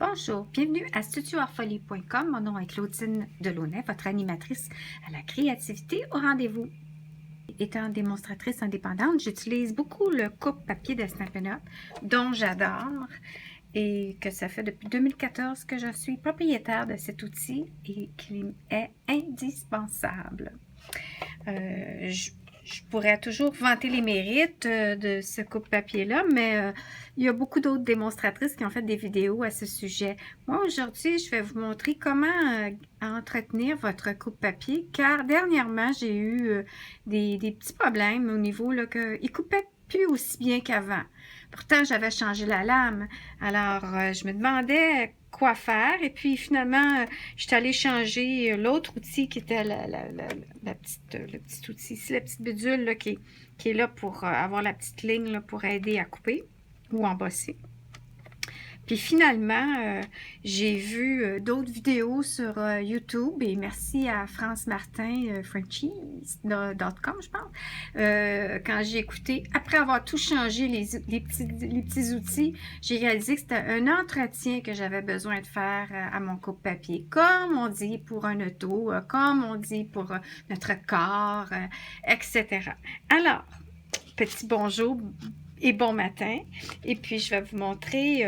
Bonjour, bienvenue à studioartfolie.com. Mon nom est Claudine Delaunay, votre animatrice à la créativité au rendez-vous. Étant démonstratrice indépendante, j'utilise beaucoup le coupe-papier de Stampin' Up, dont j'adore et que ça fait depuis 2014 que je suis propriétaire de cet outil et qu'il est indispensable. Je pourrais toujours vanter les mérites de ce coupe-papier-là, mais il y a beaucoup d'autres démonstratrices qui ont fait des vidéos à ce sujet. Moi, aujourd'hui, je vais vous montrer comment entretenir votre coupe-papier, car dernièrement, j'ai eu des petits problèmes au niveau là, qu'il coupait plus aussi bien qu'avant. Pourtant, j'avais changé la lame. Alors, je me demandais quoi faire. Et puis, finalement, je suis allée changer l'autre outil qui était le petit outil ici, la petite bidule là, qui est là pour avoir la petite ligne là, pour aider à couper ou embosser. Puis finalement, j'ai vu d'autres vidéos sur YouTube et merci à France Martin, Frenchies.com, je pense. Quand j'ai écouté, après avoir tout changé, les petits outils, j'ai réalisé que c'était un entretien que j'avais besoin de faire à mon coupe-papier. Comme on dit pour un auto, comme on dit pour notre corps, etc. Alors, petit bonjour et bon matin. Et puis, je vais vous montrer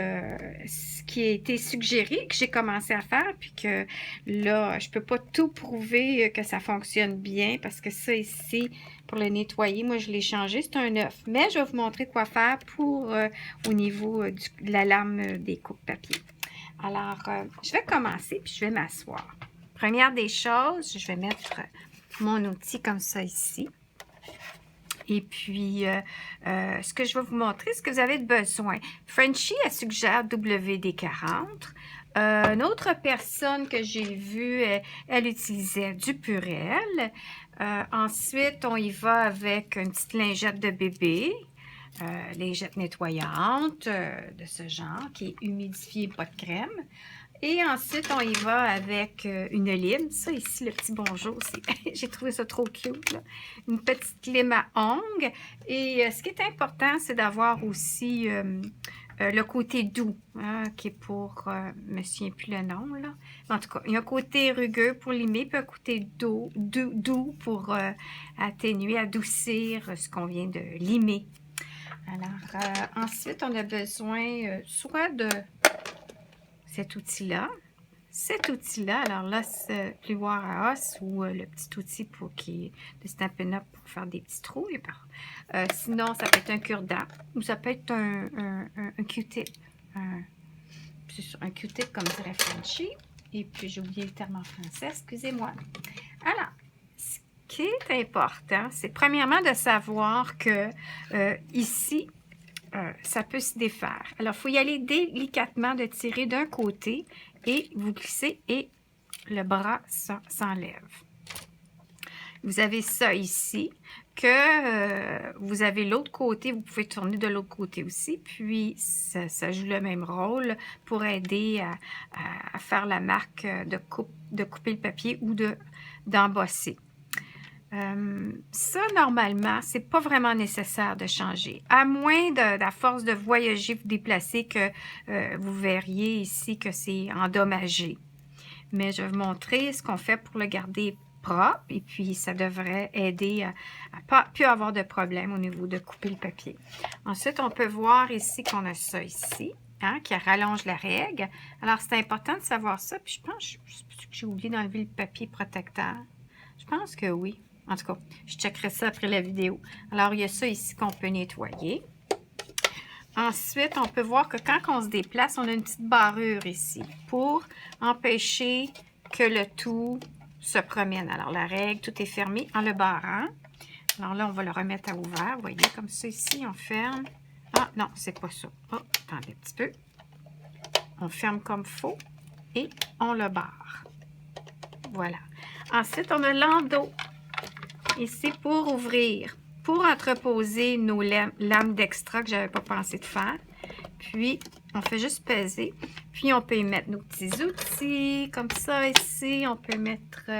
ce qui a été suggéré, que j'ai commencé à faire, puis que là, je ne peux pas tout prouver que ça fonctionne bien, parce que ça ici, pour le nettoyer, moi, je l'ai changé, c'est un 9. Mais je vais vous montrer quoi faire pour au niveau de la lame des coupes-papier. Alors, je vais commencer, puis je vais m'asseoir. Première des choses, je vais mettre mon outil comme ça ici. Et puis, ce que je vais vous montrer, ce que vous avez besoin. Frenchie, elle suggère WD-40. Une autre personne que j'ai vue, elle utilisait du Purell. Ensuite, on y va avec une petite lingette de bébé. Lingette nettoyante de ce genre, qui est humidifiée, pas de crème. Et ensuite, on y va avec une lime. Ça ici, le petit bonjour, j'ai trouvé ça trop cute, là. Une petite lime à ongles. Et ce qui est important, c'est d'avoir aussi le côté doux, hein, qui est pour, je me souviens plus le nom, là. En tout cas, il y a un côté rugueux pour limer, puis un côté doux pour atténuer, adoucir ce qu'on vient de limer. Alors, ensuite, on a besoin soit de cet outil-là. Cet outil-là, alors là, c'est plioir à os ou le petit outil qui est de Stampin' Up pour faire des petits trous. Sinon, ça peut être un cure-dent ou ça peut être un Q-tip. Un Q-tip, comme dirait Frenchie. Et puis, j'ai oublié le terme en français, excusez-moi. Alors, ce qui est important, c'est premièrement de savoir que ici, ça peut se défaire. Alors, il faut y aller délicatement, de tirer d'un côté et vous glissez et le bras s'enlève. Vous avez ça ici, que vous avez l'autre côté, vous pouvez tourner de l'autre côté aussi, puis ça joue le même rôle pour aider à faire la marque de couper le papier ou d'embosser. Ça, normalement, c'est pas vraiment nécessaire de changer. À moins à force de voyager, vous déplacer, que vous verriez ici que c'est endommagé. Mais je vais vous montrer ce qu'on fait pour le garder propre. Et puis, ça devrait aider à pas plus avoir de problème au niveau de couper le papier. Ensuite, on peut voir ici qu'on a ça ici, hein, qui rallonge la règle. Alors, c'est important de savoir ça. Puis, je pense que j'ai oublié d'enlever le papier protecteur. Je pense que oui. En tout cas, je checkerai ça après la vidéo. Alors, il y a ça ici qu'on peut nettoyer. Ensuite, on peut voir que quand on se déplace, on a une petite barrure ici pour empêcher que le tout se promène. Alors, la règle, tout est fermé en le barrant. Alors là, on va le remettre à ouvert. Vous voyez, comme ça ici, on ferme. Ah, non, c'est pas ça. Oh, attendez un petit peu. On ferme comme il faut et on le barre. Voilà. Ensuite, on a l'endos. Ici, pour ouvrir, pour entreposer nos lames d'extra que je n'avais pas pensé de faire. Puis, on fait juste peser. Puis, on peut y mettre nos petits outils, comme ça, ici. On peut mettre,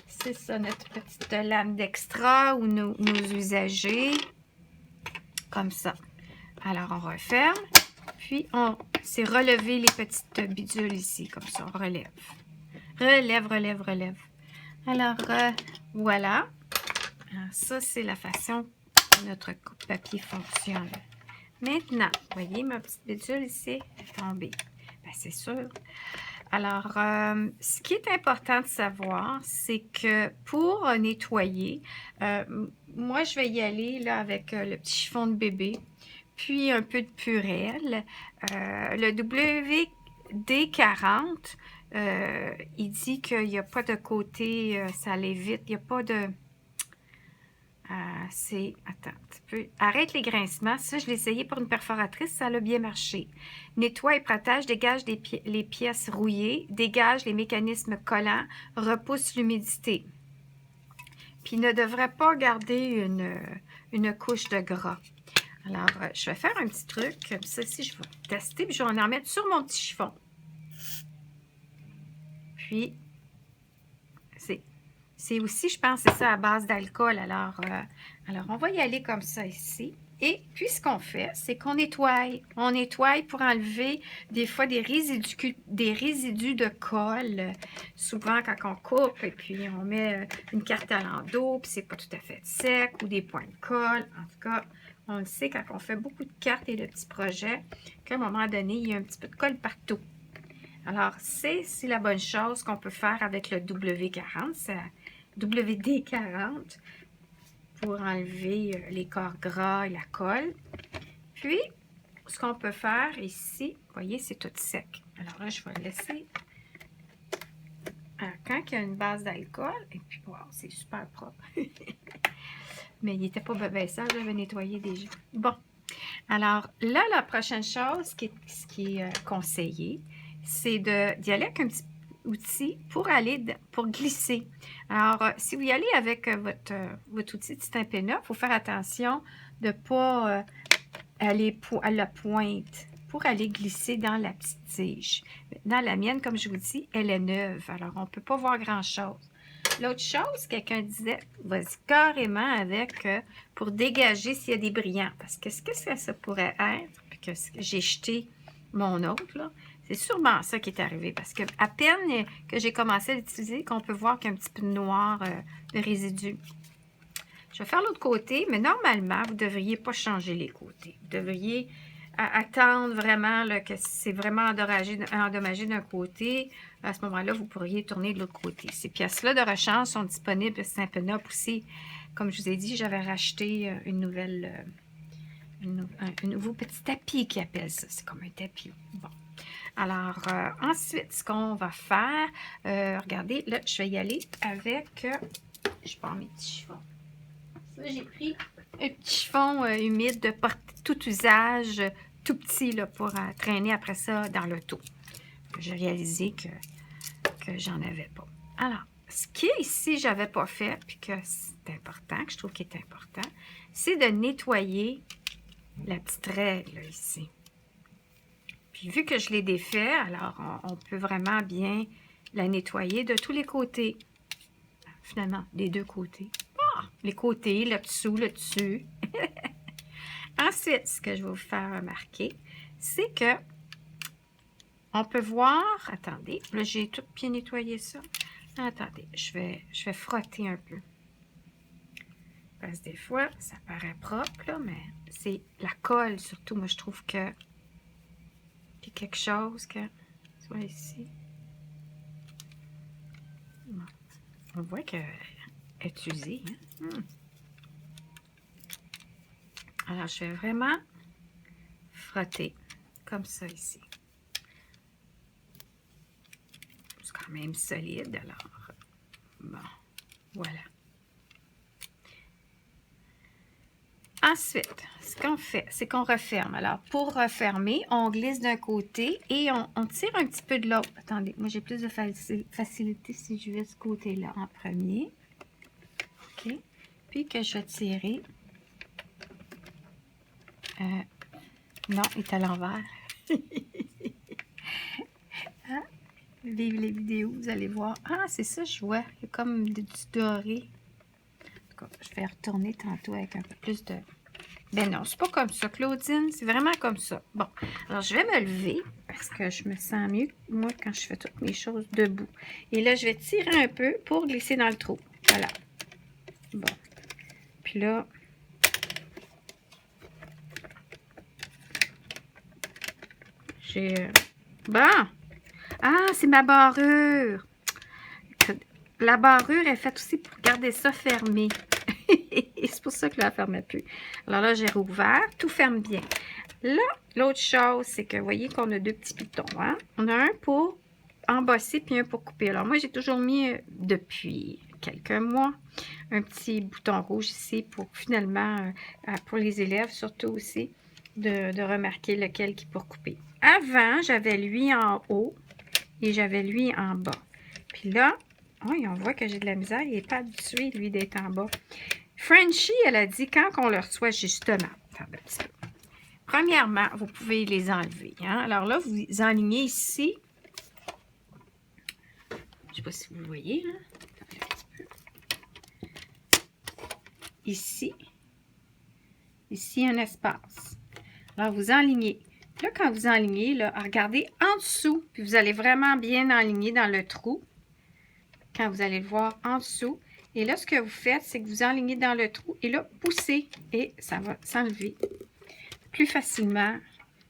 c'est ça, notre petite lame d'extra ou nos usagers. Comme ça. Alors, on referme. Puis, on c'est relever les petites bidules ici, comme ça, on relève. Relève, relève, relève. Alors, voilà. Alors, ça, c'est la façon dont notre coupe-papier fonctionne. Maintenant, vous voyez ma petite bidule ici est tombée. Bien, c'est sûr. Alors, ce qui est important de savoir, c'est que pour nettoyer, moi, je vais y aller là, avec le petit chiffon de bébé, puis un peu de Purell. Le WD-40, il dit qu'il n'y a pas de côté, ça l'évite, il n'y a pas de... Attends un petit peu. Arrête les grincements. Ça, je l'ai essayé pour une perforatrice, ça a bien marché. Nettoie et protège, dégage les pièces rouillées, dégage les mécanismes collants, repousse l'humidité. Puis, ne devrait pas garder une couche de gras. Alors, je vais faire un petit truc. Comme ça, si je vais tester, puis je vais en mettre sur mon petit chiffon. Puis, c'est aussi, je pense, c'est ça à base d'alcool. Alors, on va y aller comme ça ici. Et puis, ce qu'on fait, c'est qu'on nettoie. On nettoie pour enlever des fois des résidus de colle. Souvent, quand on coupe et puis on met une carte à l'endos, puis c'est pas tout à fait sec, ou des points de colle. En tout cas, on le sait quand on fait beaucoup de cartes et de petits projets, qu'à un moment donné, il y a un petit peu de colle partout. Alors, c'est la bonne chose qu'on peut faire avec le WD-40 pour enlever les corps gras et la colle. Puis, ce qu'on peut faire ici, vous voyez, c'est tout sec. Alors là, je vais le laisser. Alors, quand il y a une base d'alcool, et puis, wow, c'est super propre. Mais il n'était pas bien sale, j'avais nettoyé déjà. Bon, alors là, la prochaine chose, ce qui est conseillé, c'est d'y aller avec un petit outil pour glisser. Alors, si vous y allez avec votre outil de Stampin' Up, il faut faire attention de ne pas aller à la pointe pour aller glisser dans la petite tige. Dans la mienne, comme je vous dis, elle est neuve, alors on ne peut pas voir grand-chose. L'autre chose, quelqu'un disait, vas-y carrément avec pour dégager s'il y a des brillants. Parce que ce que ça pourrait être, puis que j'ai jeté mon autre, là, c'est sûrement ça qui est arrivé. Parce que à peine que j'ai commencé à l'utiliser, qu'on peut voir qu'il y a un petit peu de noir de résidus. Je vais faire l'autre côté, mais normalement, vous ne devriez pas changer les côtés. Vous devriez attendre vraiment là, que c'est vraiment endommagé d'un côté. À ce moment-là, vous pourriez tourner de l'autre côté. Ces pièces-là de rechange sont disponibles à Stampin' Up aussi. Comme je vous ai dit, j'avais racheté un nouveau petit tapis qui appelle ça. C'est comme un tapis. Bon. Alors, ensuite, ce qu'on va faire, regardez, là, je vais y aller avec, je prends mes petits chiffons. Ça, j'ai pris un petit chiffon humide de tout usage, tout petit, là, pour traîner après ça dans l'auto. J'ai réalisé que j'en avais pas. Alors, ce qui est ici, je n'avais pas fait, puis que c'est important, que je trouve qu'il est important, c'est de nettoyer la petite règle, là, ici. Puis, vu que je l'ai défait, alors, on peut vraiment bien la nettoyer de tous les côtés. Finalement, des deux côtés. Les côtés, le dessous, le dessus. Ensuite, ce que je vais vous faire remarquer, c'est que on peut voir, attendez, là j'ai tout bien nettoyé ça. Attendez, je vais frotter un peu. Parce que des fois, ça paraît propre, là, mais c'est la colle surtout. Moi, je trouve que il y a quelque chose que, soit ici. On voit qu'elle est usée. Hein? Alors, je vais vraiment frotter comme ça ici. C'est quand même solide, alors. Bon, voilà. Ensuite, ce qu'on fait, c'est qu'on referme. Alors, pour refermer, on glisse d'un côté et on tire un petit peu de l'autre. Attendez, moi, j'ai plus de facilité si je vais ce côté-là en premier. OK. Puis que je vais tirer. Non, il est à l'envers. Hein? Vive les vidéos, vous allez voir. Ah, c'est ça, je vois. Il y a comme du doré. En tout cas, je vais retourner tantôt avec un peu plus de Ben non, c'est pas comme ça, Claudine. C'est vraiment comme ça. Bon, alors je vais me lever parce que je me sens mieux, moi, quand je fais toutes mes choses debout. Et là, je vais tirer un peu pour glisser dans le trou. Voilà. Bon. Puis là, j'ai... Bon! Ah, c'est ma barrure! La barrure est faite aussi pour garder ça fermé. Et c'est pour ça que là, elle ne fermait plus. Alors là, j'ai rouvert. Tout ferme bien. Là, l'autre chose, c'est que vous voyez qu'on a deux petits pitons. Hein? On a un pour embosser puis un pour couper. Alors moi, j'ai toujours mis, depuis quelques mois, un petit bouton rouge ici pour finalement, pour les élèves surtout aussi, de remarquer lequel qui est pour couper. Avant, j'avais lui en haut et j'avais lui en bas. Puis là, oh, on voit que j'ai de la misère. Il n'est pas habitué, lui, d'être en bas. Frenchie, elle a dit quand on le reçoit, justement. Attendez un petit peu. Premièrement, vous pouvez les enlever. Hein? Alors là, vous enlignez ici. Je ne sais pas si vous voyez. Là. Attendez un petit peu. Ici. Ici, un espace. Alors, vous enlignez. Là, quand vous enlignez, là, regardez en dessous. Puis vous allez vraiment bien enligner dans le trou. Quand vous allez le voir en dessous. Et là, ce que vous faites, c'est que vous enlignez dans le trou et là, poussez et ça va s'enlever plus facilement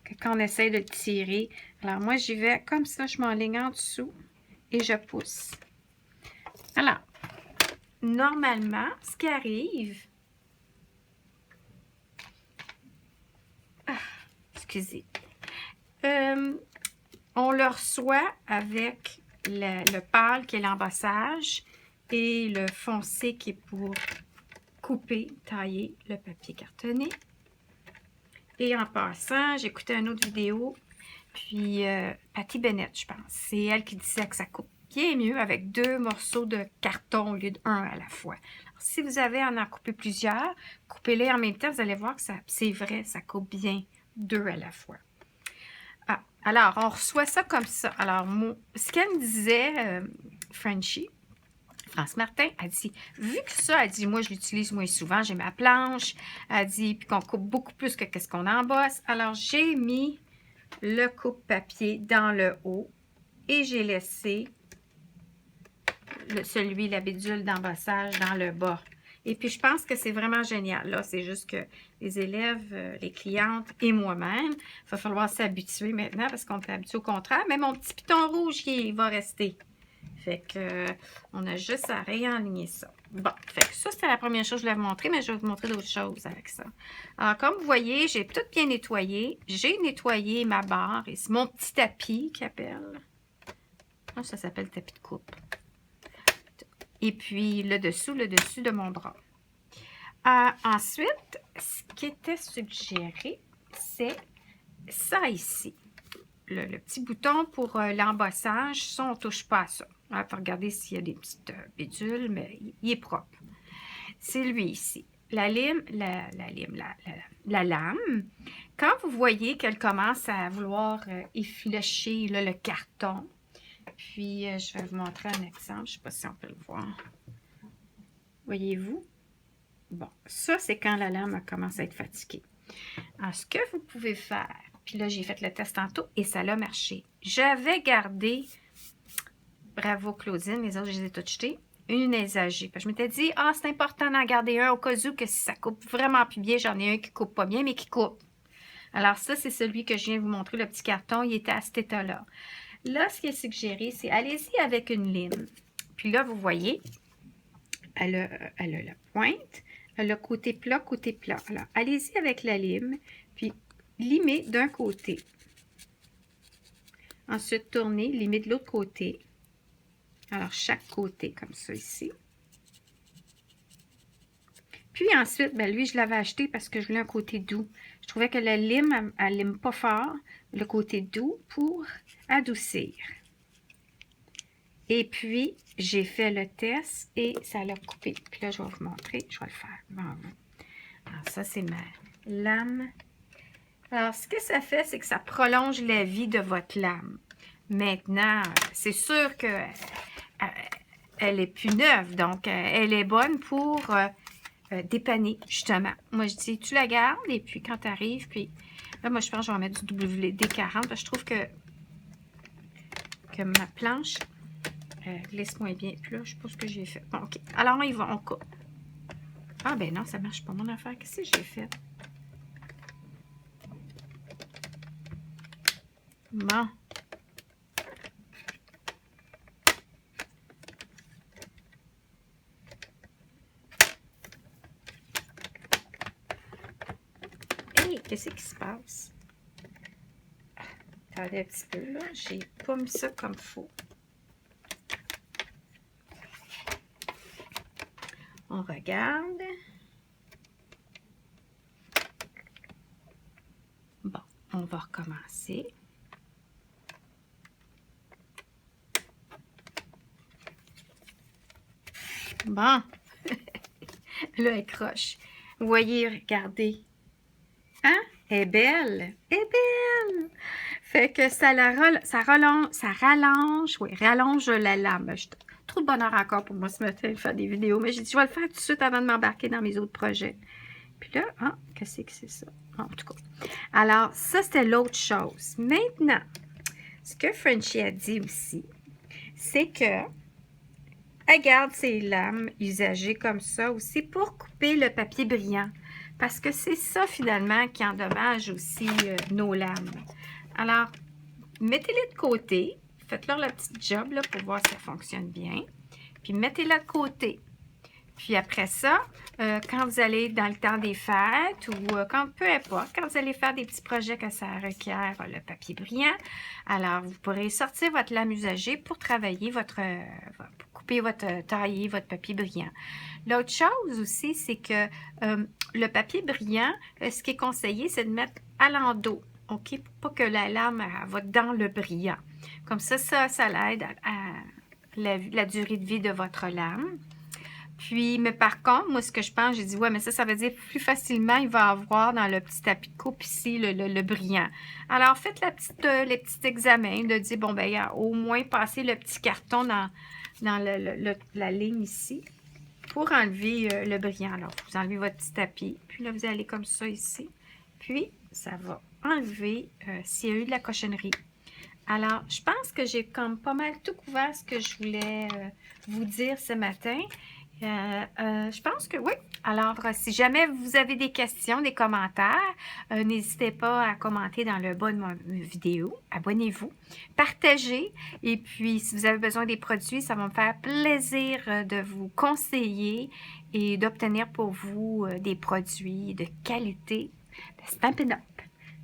que quand on essaie de le tirer. Alors, moi, j'y vais comme ça, je m'enligne en dessous et je pousse. Alors, normalement, ce qui arrive... excusez. On le reçoit avec le pâle qui est l'embossage et le foncé qui est pour couper, tailler le papier cartonné. Et en passant, j'ai écouté une autre vidéo, puis Patty Bennett, je pense. C'est elle qui disait que ça coupe bien mieux avec 2 morceaux de carton au lieu d'1 à la fois. Alors, si vous avez à en couper plusieurs, coupez-les en même temps, vous allez voir que c'est vrai, ça coupe bien 2 à la fois. Ah, alors, on reçoit ça comme ça. Alors, ce qu'elle me disait, Frenchie, France Martin, elle dit, vu que ça, elle dit, moi, je l'utilise moins souvent, j'ai ma planche, elle dit, puis qu'on coupe beaucoup plus que ce qu'on embosse. Alors, j'ai mis le coupe-papier dans le haut et j'ai laissé la bidule d'embossage dans le bas. Et puis, je pense que c'est vraiment génial. Là, c'est juste que les élèves, les clientes et moi-même, il va falloir s'habituer maintenant parce qu'on est habitué au contraire. Mais mon petit piton rouge, il va rester. Fait que on a juste à réaligner ça. Bon, fait que ça, c'était la première chose que je voulais vous montrer, mais je vais vous montrer d'autres choses avec ça. Alors, comme vous voyez, j'ai tout bien nettoyé. J'ai nettoyé ma barre. Et c'est mon petit tapis qui appelle. Oh, ça s'appelle tapis de coupe. Et puis, le dessus de mon bras. Ensuite, ce qui était suggéré, c'est ça ici. Le petit bouton pour l'embossage, ça, on ne touche pas à ça. Il faut regarder s'il y a des petites bidules, mais il est propre. C'est lui ici. La lame, quand vous voyez qu'elle commence à vouloir effilocher là, le carton, puis je vais vous montrer un exemple, je ne sais pas si on peut le voir. Voyez-vous? Bon, ça, c'est quand la lame commence à être fatiguée. Alors, ce que vous pouvez faire, puis là, j'ai fait le test tantôt et ça a marché. J'avais gardé, bravo Claudine, les autres, je les ai toutes jetées, une usagée. Je m'étais dit, c'est important d'en garder un au cas où que si ça coupe vraiment plus bien, j'en ai un qui coupe pas bien, mais qui coupe. Alors ça, c'est celui que je viens de vous montrer, le petit carton, il était à cet état-là. Là, ce qui est suggéré, c'est allez-y avec une lime. Puis là, vous voyez, elle a la pointe, elle a côté plat, côté plat. Alors, allez-y avec la lime, puis limez d'un côté. Ensuite, tournez, limez de l'autre côté. Alors, chaque côté, comme ça ici. Puis ensuite, ben lui, je l'avais acheté parce que je voulais un côté doux. Je trouvais que la lime, elle lime pas fort, le côté doux pour adoucir. Et puis, j'ai fait le test et ça l'a coupé. Puis là, je vais vous montrer, je vais le faire devant vous. Alors, ça, c'est ma lame. Alors, ce que ça fait, c'est que ça prolonge la vie de votre lame. Maintenant, c'est sûr que elle est plus neuve, donc elle est bonne pour dépanner, justement. Moi, je dis, tu la gardes, et puis quand tu arrives, puis là, moi, je pense que je vais en mettre du WD-40, parce que je trouve que ma planche glisse moins bien. Puis là, je sais pas ce que j'ai fait. Bon, OK. Alors, on coupe. Ah, ben non, ça marche pas, mon affaire. Qu'est-ce que j'ai fait? Bon. Hey, qu'est-ce qui se passe? Attendez un petit peu, là. J'ai pas mis ça comme il faut. On regarde. Bon, on va recommencer. Bon. Là, elle croche. Vous voyez, regardez. Hein? Elle est belle. Elle est belle. Fait que ça rallonge la lame. Trop de bonheur encore pour moi ce matin de faire des vidéos. Mais j'ai dit, je vais le faire tout de suite avant de m'embarquer dans mes autres projets. Puis là, ah, qu'est-ce que c'est ça? En tout cas. Alors, ça, c'était l'autre chose. Maintenant, ce que Frenchie a dit aussi, c'est que elle garde ses lames usagées comme ça aussi pour couper le papier brillant. Parce que c'est ça, finalement, qui endommage aussi nos lames. Alors, mettez-les de côté. Faites-leur le petit job là, pour voir si ça fonctionne bien. Puis, mettez-les de côté. Puis après ça, quand vous allez dans le temps des fêtes ou quand peu importe, quand vous allez faire des petits projets que ça requiert le papier brillant, alors vous pourrez sortir votre lame usagée pour travailler pour couper tailler votre papier brillant. L'autre chose aussi, c'est que le papier brillant, ce qui est conseillé, c'est de mettre à l'endos, OK? Pour pas que la lame va dans le brillant. Comme ça l'aide à la durée de vie de votre lame. Puis, mais par contre, moi, ce que je pense, j'ai dit, ouais, mais ça veut dire plus facilement, il va avoir dans le petit tapis de coupe ici le brillant. Alors, faites les petits examens de dire, bon, ben, il y a au moins passer le petit carton dans la ligne ici pour enlever le brillant. Alors, vous enlevez votre petit tapis, puis là, vous allez comme ça ici. Puis, ça va enlever s'il y a eu de la cochonnerie. Alors, je pense que j'ai comme pas mal tout couvert ce que je voulais vous dire ce matin. Je pense que oui. Alors, si jamais vous avez des questions, des commentaires, n'hésitez pas à commenter dans le bas de ma vidéo. Abonnez-vous, partagez. Et puis, si vous avez besoin des produits, ça va me faire plaisir de vous conseiller et d'obtenir pour vous des produits de qualité de Stampin' Up!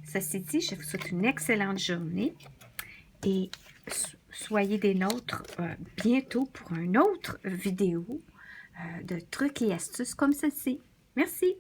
Ceci dit, je vous souhaite une excellente journée et soyez des nôtres bientôt pour une autre vidéo de trucs et astuces comme ceci. Merci.